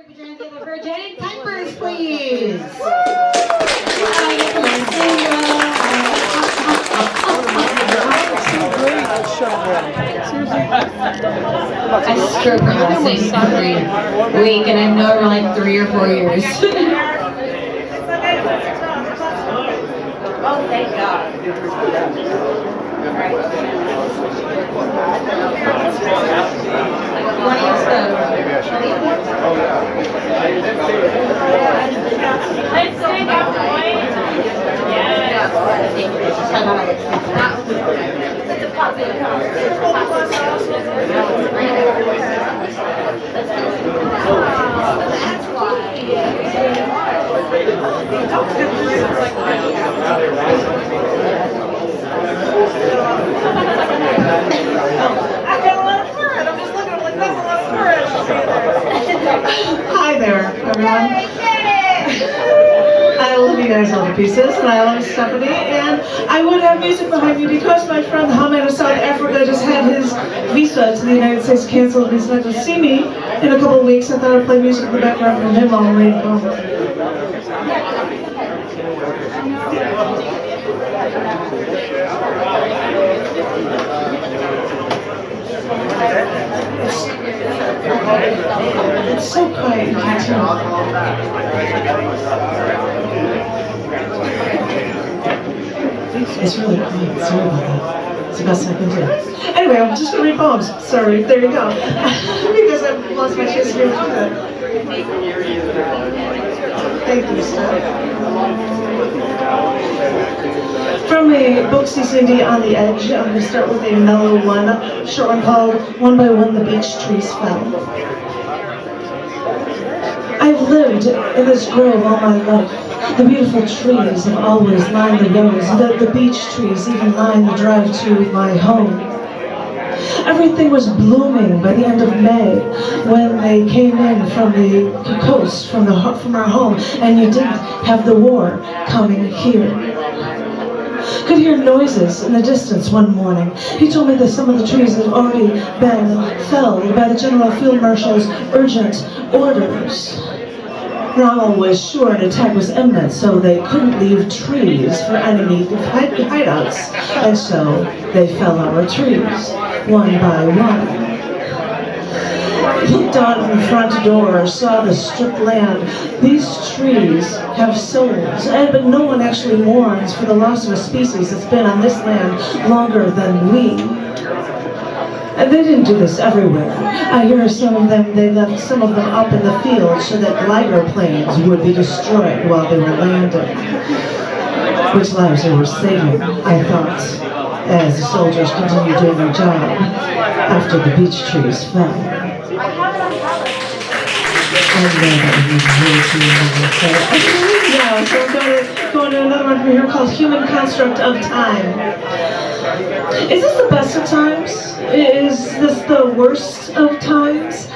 Put your hands together for Jenny Pipers, please. I stroke her last name every week, and I've known her like 3 or 4 years. Oh, thank God. Want to use Let's take out point. Yes. It's a positive That's I got a lot of fur, and I'm just looking at it like that's a lot of fur. Hi there, everyone. I love you guys all to pieces, and I love Stephanie, and I would have music behind me because my friend Hamed of South Africa just had his visa to the United States canceled, and he's not going to see me in a couple of weeks. I thought I'd play music in the background from him while I'm waiting home. It's so quiet in here too. It's really quiet. Sorry about that. It's the best I can do. Anyway, I'm just gonna read poems. Sorry. There you go. Because I've lost my chance to do that. Thank you, Steph. From a book CCD on the Edge, I'm going to start with a mellow one, a short one called One by One the Beech Trees Fell. I've lived in this grove all my life. The beautiful trees have always lined the roads, the beech trees even line the drive to my home. Everything was blooming by the end of May when they came in from the coast, from our home, and you didn't have the war coming here. Could hear noises in the distance one morning. He told me that some of the trees had already been felled by the General Field Marshal's urgent orders. Rommel was sure an attack was imminent, so they couldn't leave trees for enemy hideouts, and so they fell our trees, one by one. Looked out from the front door, saw the stripped land. These trees have souls, but no one actually mourns for the loss of a species that's been on this land longer than we. And they didn't do this everywhere. I hear they left some of them up in the field so that glider planes would be destroyed while they were landing. Which lives they were saving, I thought, as the soldiers continued doing their job after the beech trees fell. Yeah, so we're going to another one from here called Human Construct of Time. Is this the best of times? Is this the worst of times?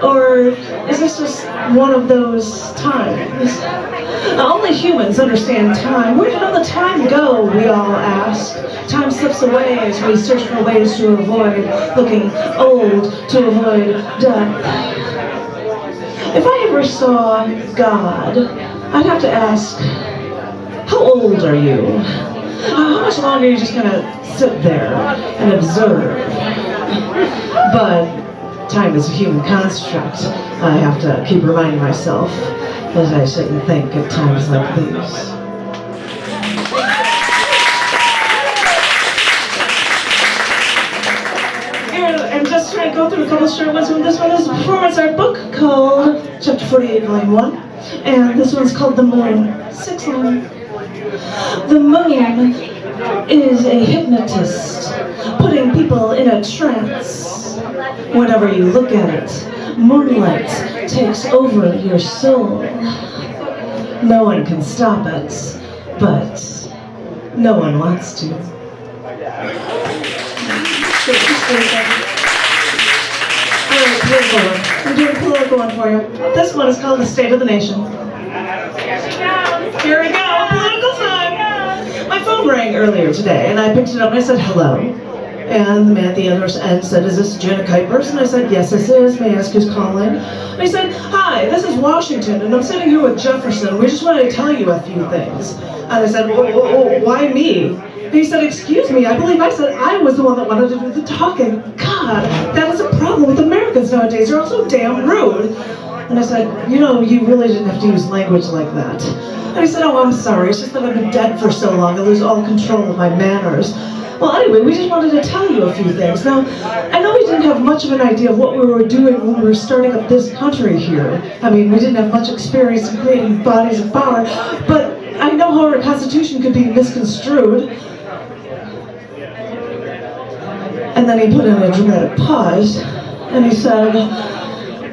Or is this just one of those times? Only humans understand time. Where did all the time go, we all ask? Time slips away as we search for ways to avoid looking old, to avoid death. If I ever saw God, I'd have to ask, how old are you? How much longer are you just going to sit there and observe? But time is a human construct. I have to keep reminding myself that I shouldn't think at times like these. I'm just trying to go through a couple short ones. This one is a performance art book called Chapter 48, Volume 1. And this one's called The Moon. 6 line. The moon is a hypnotist, putting people in a trance. Whenever you look at it, moonlight takes over your soul. No one can stop it, but no one wants to. Alright, political one. I'm doing a political one for you. This one is called The State of the Nation. Here we go, political time! My phone rang earlier today, and I picked it up and I said, hello. And the man at the other end said, "Is this Janet Kuipers?" And I said, "Yes, this is. May I ask who's calling?" And he said, "Hi, this is Washington, and I'm sitting here with Jefferson. We just wanted to tell you a few things." And I said, "Why me?" And he said, "Excuse me, I believe I said I was the one that wanted to do the talking. God, that is a problem with Americans nowadays. They're all so damn rude." And I said, "You know, you really didn't have to use language like that." And he said, "Oh, I'm sorry. It's just that I've been dead for so long, I lose all control of my manners." Well, anyway, we just wanted to tell you a few things. Now, I know we didn't have much of an idea of what we were doing when we were starting up this country here. I mean, we didn't have much experience in creating bodies of power, but I know how our Constitution could be misconstrued. And then he put in a dramatic pause, and he said,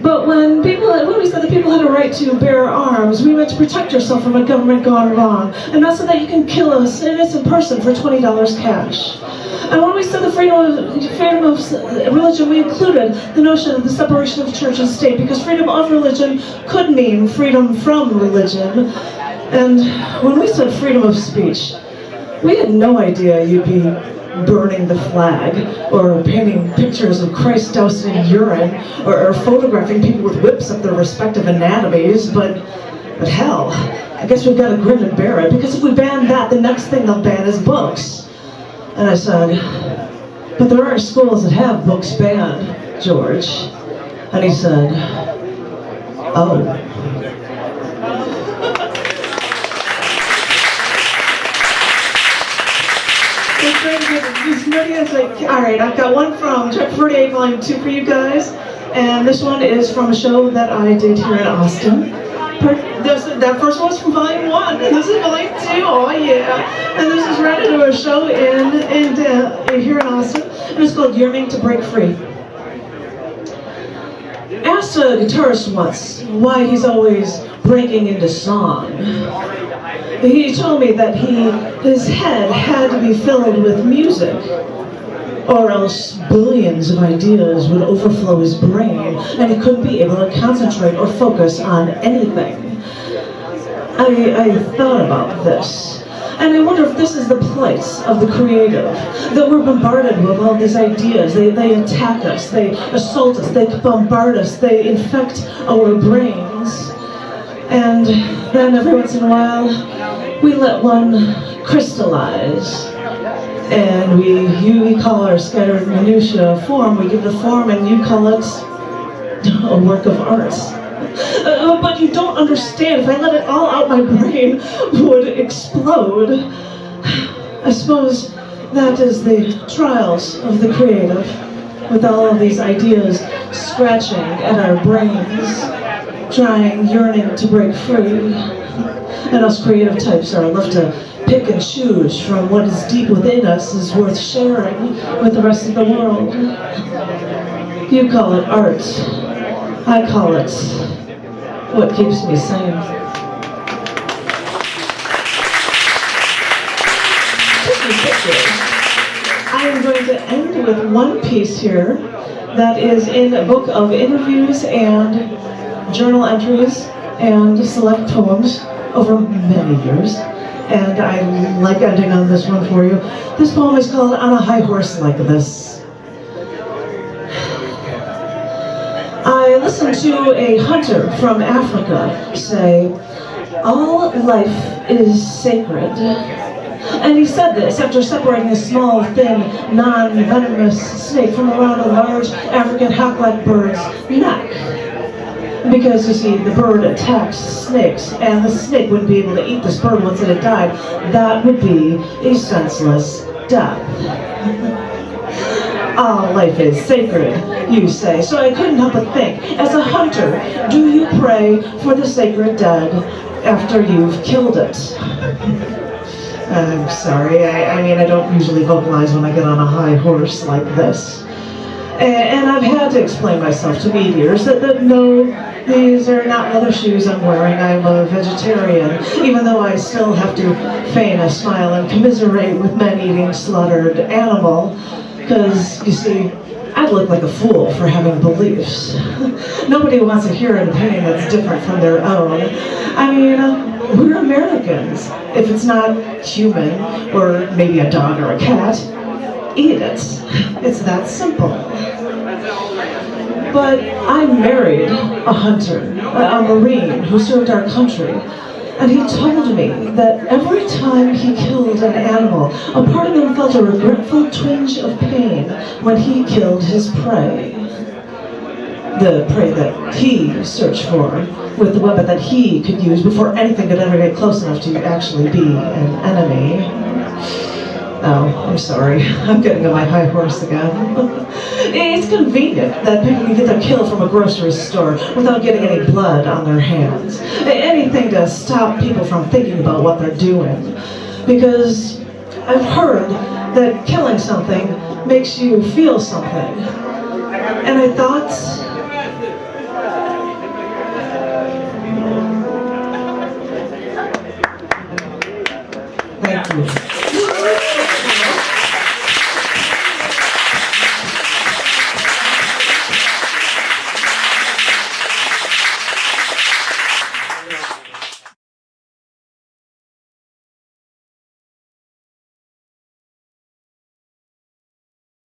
"But when we said that people had a right to bear arms, we meant to protect yourself from a government gone wrong, and not so that you can kill an innocent person for $20 cash. And when we said the freedom of religion, we included the notion of the separation of church and state, because freedom of religion could mean freedom from religion. And when we said freedom of speech, we had no idea you'd be burning the flag, or painting pictures of Christ doused in urine, or photographing people with whips of their respective anatomies, but hell, I guess we've got to grin and bear it, because if we ban that, the next thing they'll ban is books." And I said, "But there are schools that have books banned, George." And he said, "Oh." As many as all right, I've got one from Chapter 48, Volume 2 for you guys, and this one is from a show that I did here in Austin. That first one was from Volume 1, and this is Volume 2, oh yeah. And this is right into a show here in Austin, and it's called Yearning to Break Free. I asked a guitarist once why he's always breaking into song. He told me that his head had to be filled with music, or else billions of ideas would overflow his brain, and he couldn't be able to concentrate or focus on anything. I thought about this, and I wonder if this is the place of the creative, that we're bombarded with all these ideas. They attack us, they assault us, they bombard us, they infect our brains. And then every once in a while, we let one crystallize. And we call our scattered minutiae a form, we give the form, and you call it a work of art. But you don't understand, if I let it all out, my brain would explode. I suppose that is the trials of the creative, with all of these ideas scratching at our brains, yearning to break free. And us creative types are left to pick and choose from what is deep within us is worth sharing with the rest of the world. You call it art. I call it what keeps me sane. I am going to end with one piece here that is in a book of interviews and journal entries and select poems over many years, and I like ending on this one for you. This poem is called On a High Horse Like This. I listened to a hunter from Africa say, "All life is sacred." And he said this after separating a small, thin, non-venomous snake from around a large African hawk-like bird's neck. Because, you see, the bird attacks snakes, and the snake wouldn't be able to eat this bird once it had died. That would be a senseless death. All life is sacred, you say. So I couldn't help but think, as a hunter, do you pray for the sacred dead after you've killed it? I'm sorry, I mean, I don't usually vocalize when I get on a high horse like this. And I've had to explain myself to meteors that no, these are not leather shoes I'm wearing. I'm a vegetarian, even though I still have to feign a smile and commiserate with men eating slaughtered animal. Because, you see, I'd look like a fool for having beliefs. Nobody wants to hear an opinion that's different from their own. I mean, we're Americans. If it's not human, or maybe a dog or a cat, eat it. It's that simple. But I married a hunter, a Marine who served our country, and he told me that every time he killed an animal, a part of him felt a regretful twinge of pain when he killed his prey. The prey that he searched for, with the weapon that he could use before anything could ever get close enough to actually be an enemy. Oh, I'm sorry. I'm getting on my high horse again. It's convenient that people can get their kill from a grocery store without getting any blood on their hands. Anything to stop people from thinking about what they're doing. Because I've heard that killing something makes you feel something. And I thought, thank you.